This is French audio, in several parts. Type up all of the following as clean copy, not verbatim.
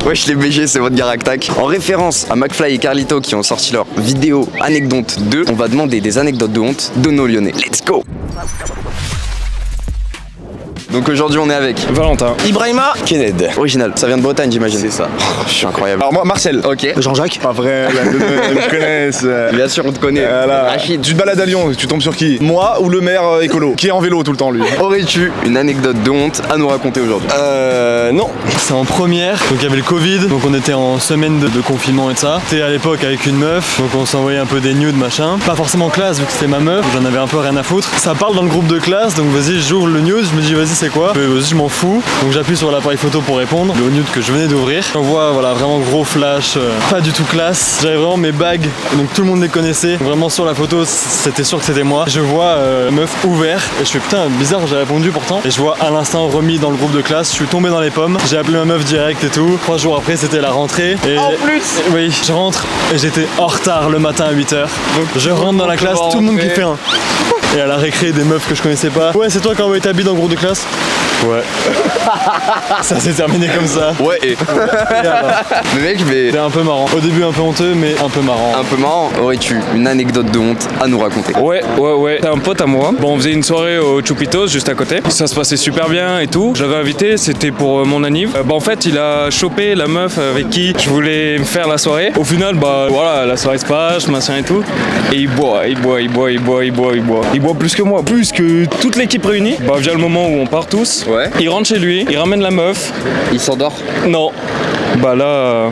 Wesh les BG, c'est votre Garaktak. En référence à McFly et Carlito qui ont sorti leur vidéo Anecdote 2, on va demander des anecdotes de honte de nos Lyonnais. Let's go. Donc aujourd'hui on est avec Valentin, Ibrahima, Kenneth. Original, ça vient de Bretagne j'imagine. c'est ça. Je suis incroyable. Alors moi, Marcel. Ok. Jean-Jacques. Pas vrai, là, ils me connaissent. Bien sûr on te connaît. Voilà. Rachid. Tu te balades à Lyon, tu tombes sur qui? Moi ou le maire écolo? Qui est en vélo tout le temps lui? Aurais-tu une anecdote de honte à nous raconter aujourd'hui? Non, c'est en première, donc il y avait le Covid, donc on était en semaine de confinement et de ça. C'était à l'époque avec une meuf, donc on s'envoyait un peu des nudes machin. Pas forcément classe vu que c'était ma meuf, j'en avais un peu rien à foutre. Ça parle dans le groupe de classe, donc vas-y j'ouvre le nude, je me dis vas-y c'est quoi? Vas-y je m'en fous, donc j'appuie sur l'appareil photo pour répondre, le nude que je venais d'ouvrir. On voit voilà vraiment gros flash, pas du tout classe. J'avais vraiment mes bagues, donc tout le monde les connaissait. Vraiment sur la photo c'était sûr que c'était moi. Je vois meuf ouvert et je fais putain bizarre j'ai répondu pourtant. Et je vois à l'instant remis dans le groupe de classe, je suis tombé dans les pommes. J'ai appelé ma meuf direct et tout. 3 jours après c'était la rentrée. Et En plus. oui, je rentre et j'étais en retard le matin à 8h. Donc je rentre dans la classe, tout le monde qui fait un. Et à la récré des meufs que je connaissais pas. Ouais c'est toi qui as envoyé ta bille dans le groupe de classe? Ouais. Ça s'est terminé comme ça. Ouais et... Le mec mais... C'était un peu marrant. Au début un peu honteux mais un peu marrant. Un peu marrant. Aurais-tu une anecdote de honte à nous raconter? Ouais. T'as un pote à moi. Bon, on faisait une soirée au Chupitos juste à côté. Ça se passait super bien et tout. J'avais invité, c'était pour mon anniv. En fait, il a chopé la meuf avec qui je voulais me faire la soirée. Au final, bah voilà, la soirée se passe, machin et tout. Et il boit plus que moi, plus que toute l'équipe réunie. Bah vient le moment où on part tous. Ouais. Il rentre chez lui, il ramène la meuf. Il s'endort. Non. Bah là.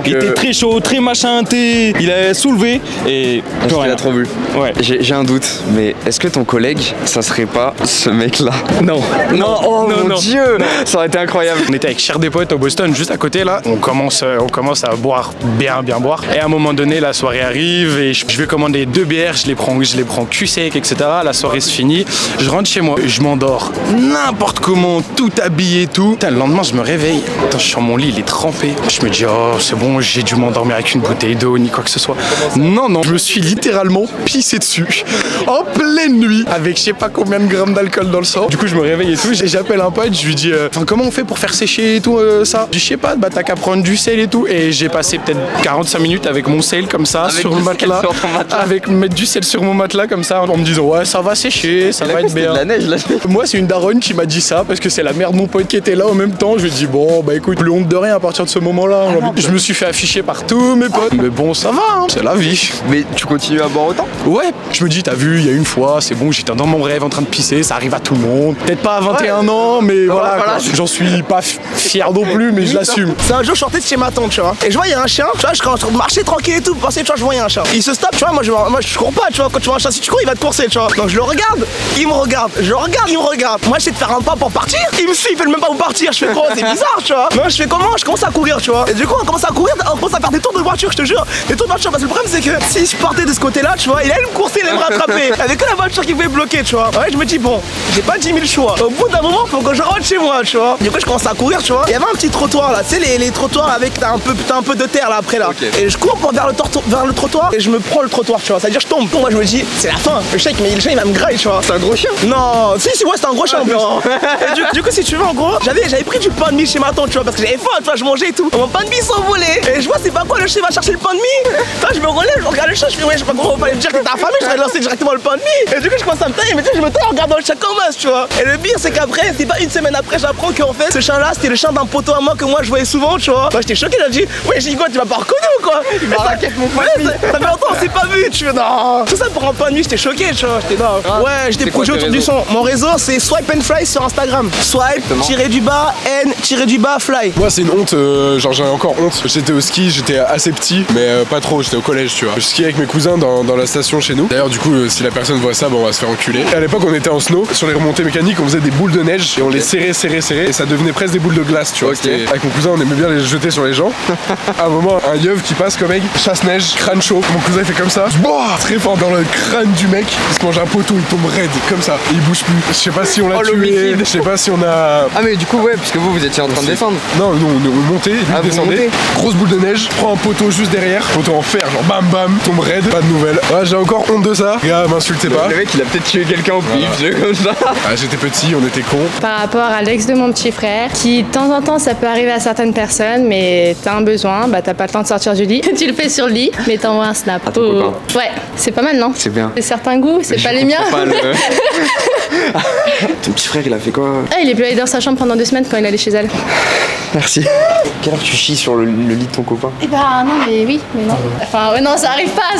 Il était très chaud, très machin, il a soulevé et Parce qu'il a trop vu. Ouais. J'ai un doute, mais est-ce que ton collègue, ça serait pas ce mec-là? Non. Oh non, mon non. Dieu, ça aurait été incroyable. On était avec Cher des Poètes au Boston, juste à côté là. On commence à boire, bien boire. Et à un moment donné, la soirée arrive et je vais commander 2 bières, je les prends cul sec, etc. La soirée se finit. Je rentre chez moi, je m'endors n'importe comment, tout habillé, tout. Putain, le lendemain, je me réveille. Attends, je suis sur mon lit, il est trempé. Je me dis, oh, c'est bon, j'ai dû m'endormir avec une bouteille d'eau ni quoi que ce soit. Non, je me suis littéralement pissé dessus en pleine nuit avec je sais pas combien de grammes d'alcool dans le sang. Du coup, je me réveille et tout. J'appelle un pote, je lui dis, comment on fait pour faire sécher et tout ça? Je dis, je sais pas, bah t'as qu'à prendre du sel et tout. Et j'ai passé peut-être 45 minutes avec mon sel comme ça Avec sur le matelas. Avec mettre du sel sur mon matelas comme ça en me disant, ouais, ça va sécher, ça va être bien. De la neige là. Moi, c'est une daronne qui m'a dit ça parce que c'est la mère de mon pote qui était là en même temps. Je lui ai dit, bon, bah écoute, plus honte de rien à partir de ce moment-là. Je me suis fait afficher par tous mes potes. Mais bon, ça va, hein, c'est la vie. Mais tu continues à boire autant? Ouais, je me dis, t'as vu, il y a une fois, c'est bon, j'étais dans mon rêve en train de pisser, ça arrive à tout le monde. Peut-être pas à 21 ans, mais voilà. J'en suis pas fier non plus, mais je l'assume. C'est un jour, je sortais de chez ma tante, tu vois. Et je vois, il y a un chien, tu vois, je commence à marcher tranquille et tout. Pensez, tu vois, je vois, il y a un chien. Il se stoppe, tu vois, moi je cours pas, tu vois. Quand tu vois un chien, si tu cours, il va te courser, tu vois. Donc je le regarde, il me regarde, je le regarde, il me regarde. Moi, j'essaie de faire un pas pour partir. Il me suit, il fait même pas où partir. Je fais quoi? C'est bizarre, tu vois. Moi, je fais comment? Je commence à courir, tu vois. Et du coup, on commence à courir, on commence à faire des tours de voiture, je te jure. Des tours de voiture, parce que le problème, c'est que si je partais de ce côté-là, tu vois, il allait me courser, il allait me rattraper. Avec que la voiture qui pouvait bloquer, tu vois. Ouais, je me dis, bon, j'ai pas 10 000 choix. Au bout d'un moment, faut que je rentre chez moi, tu vois. Du coup, je commence à courir, tu vois. Il y avait un petit trottoir là, tu sais, les trottoirs avec t'as un peu de terre là après là. Okay. Et je cours vers le trottoir et je me prends le trottoir, tu vois. C'est-à-dire, je tombe. Moi, je me dis, c'est la fin. Le chien, il va me grailler, tu vois. C'est un gros chien? Non, si, ouais, c'est un gros chien en plus. Et du coup, si tu veux, en gros, j'avais pris du pain de mie chez ma tante, tu vois, parce que j'avais faim, tu vois, je mangeais et tout. Mon pain de mie s'envolait. Et je vois, c'est pas quoi, le chien va chercher le pain de mie. Putain, je me relève, je regarde le chien, je fais, ouais, je sais pas comment on va me dire que t'as affamé, je vais lancer directement le pain de mie. Et du coup, je commence à me tailler, mais tu sais, je me taille en regardant le chien comme as, tu vois. Et le pire, c'est qu'après, c'est pas une semaine après, j'apprends qu'en fait, ce chien-là, c'était le chien d'un poteau à moi que moi je voyais souvent, tu vois. Moi, j'étais choqué, j'ai dit, ouais, j'ai dit quoi, tu m'as pas reconnu ou quoi? Il m'a raquette mon pain de mie. Ça fait longtemps, on s'est pas vu, tu vois. Non. Tout ça pour un pain de mie, j'étais choqué, tu vois. J'étais non. Ouais, j'étais projet autour du son. Mon réseau, c'est Swipe and Fly sur Instagram. Swipe-N-Fly. Moi c'est une honte, genre j'en ai encore honte. J'étais au ski, j'étais assez petit, mais pas trop, j'étais au collège, tu vois. Je skiais avec mes cousins dans la station chez nous. D'ailleurs du coup si la personne voit ça, bon, on va se faire enculer. Et à l'époque on était en snow, sur les remontées mécaniques on faisait des boules de neige et on les serrait et ça devenait presque des boules de glace, tu vois. Okay. Avec mon cousin on aimait bien les jeter sur les gens. À un moment un yeuve qui passe comme mec, chasse-neige, crâne chaud. Mon cousin il fait comme ça, très fort dans le crâne du mec, il se mange un poteau, il tombe raide comme ça, et il bouge plus. Je sais pas si on l'a tué, je sais pas si on a... Ah mais du coup ouais, puisque vous étiez en train de descendre. Non, nous on montait, et lui Ah, vous descendait. montez? Grosse boule de neige, prends un poteau juste derrière, poteau en fer, genre bam bam, tombe raide, pas de nouvelles. Ouais, j'ai encore honte de ça. Gars, m'insultez pas. Le mec, il a peut-être tué quelqu'un au pif, comme ça. Ah, j'étais petit, on était cons. Par rapport à l'ex de mon petit frère, qui de temps en temps ça peut arriver à certaines personnes, mais t'as un besoin, bah t'as pas le temps de sortir du lit. Tu le fais sur le lit, mais t'envoies un snap. À ton copain. Ouais, c'est pas mal, non? C'est bien. C'est certains goûts, c'est pas les miens. Pas le... Ton petit frère, il a fait quoi? Ah, il est plus allé dans sa chambre pendant 2 semaines quand il allait chez elle. Merci. Quelle heure tu chies sur le lit de ton copain? Eh bah non, mais oui, mais non. Enfin, ouais, non, ça arrive pas.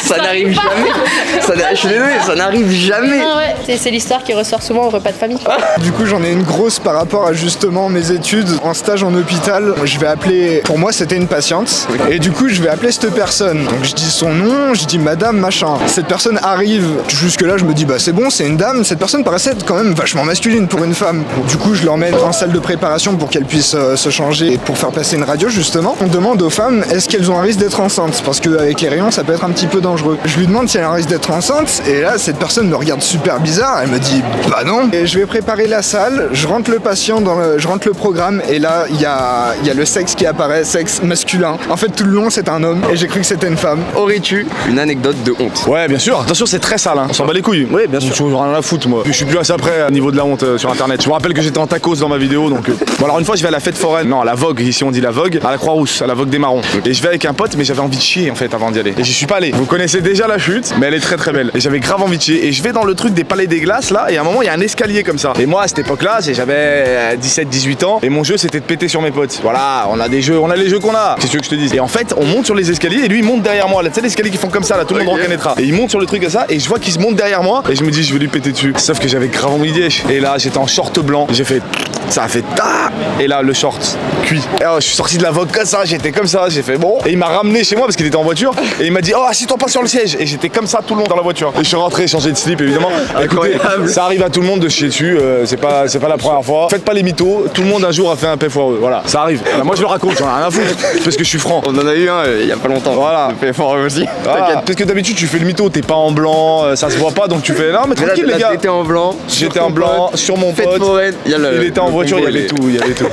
Ça n'arrive pas. jamais. Je suis désolé, ça n'arrive jamais. Non, ouais, c'est l'histoire qui ressort souvent au repas de famille. Du coup, j'en ai une grosse par rapport à justement mes études. En stage en hôpital, je vais appeler. Pour moi, c'était une patiente. Et du coup, je vais appeler cette personne. Donc, je dis son nom, je dis madame, machin. Cette personne arrive. Jusque-là, je me dis, bah c'est bon, c'est une dame. Cette personne paraissait être quand même vachement masculine pour une femme. Du coup, je l'emmène en salle de préparation pour qu'elle puisse se changer et pour faire passer une radio, justement. On demande aux femmes, est-ce qu'elles ont un risque d'être enceintes? Parce qu'avec les rayons, ça peut être un petit peu dangereux. Je lui demande si elle a un risque d'être enceinte. Et là, cette personne me regarde super bizarre. Elle me dit, bah non. Et je vais préparer la salle. Je rentre le patient je rentre le programme. Et là, il y a le sexe qui apparaît, sexe masculin. En fait, tout le long, c'est un homme. Et j'ai cru que c'était une femme. Aurais-tu une anecdote de honte? Ouais, bien sûr. Attention, c'est très sale, hein. On s'en bat les couilles. Oui, bien sûr. J'en ai rien à foutre, moi. Je suis plus assez après au niveau de la honte sur internet. Je me rappelle que j'étais en tacos dans ma vidéo, donc. Bon, alors une fois, je vais à la fête foraine. Non, à la Vogue. Ici, on dit la Vogue. À la Croix-Rousse, à la Vogue des Marrons. Et je vais avec un pote, mais j'avais envie de chier en fait avant d'y aller. Et j'y suis pas allé. Vous connaissez déjà la chute, mais elle est très très belle. Et j'avais grave envie de chier. Et je vais dans le truc des palais des glaces là. Et à un moment, il y a un escalier comme ça. Et moi, à cette époque-là, j'avais 17-18 ans. Et mon jeu, c'était de péter sur mes potes. Voilà, on a des jeux, on a les jeux qu'on a. Qu'est-ce que tu veux que je te dise? Et en fait, on monte sur les escaliers et lui, il monte derrière moi. Là, tu sais, les escaliers qui font comme ça, là, tout le monde reconnaîtra. Et il monte sur le truc comme ça. Et je vois qu'il se monte derrière moi. Et je me dis, je vais lui péter dessus. Sauf que j'avais grave envie d'y. Et là, j'étais en short blanc. J'ai fait. Ça a fait ta. Et là, le short cuit. Et alors, je suis sorti de la Vogue comme ça. J'étais comme ça. J'ai fait bon. Et il m'a ramené chez moi parce qu'il était en voiture. Et il m'a dit, oh, assis-toi pas sur le siège. Et j'étais comme ça tout le long dans la voiture. Et je suis rentré, changé de slip, évidemment. Écoutez, ça arrive à tout le monde de chier dessus. C'est pas la première fois. Faites pas les mythos. Tout le monde un jour a fait un paix foireux. Voilà, ça arrive. Bah, moi, je le raconte. J'en ai rien à foutre. Parce que je suis franc. On en a eu un il y a pas longtemps. Voilà. Fait fort aussi. Voilà. T'inquiète. Parce que d'habitude, tu fais le mytho. T'es pas en blanc. Ça se voit pas. Donc tu fais. Non, mais tranquille, les gars. J'étais en blanc. J'étais en blanc sur mon Fête pote. foraine. Il était en voiture, il y avait tout, il y avait tout.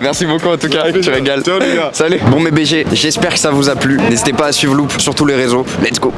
Merci beaucoup en tout cas, tu régales. Ciao les gars. Salut. Bon mes BG, j'espère que ça vous a plu. N'hésitez pas à suivre Loop sur tous les réseaux. Let's go.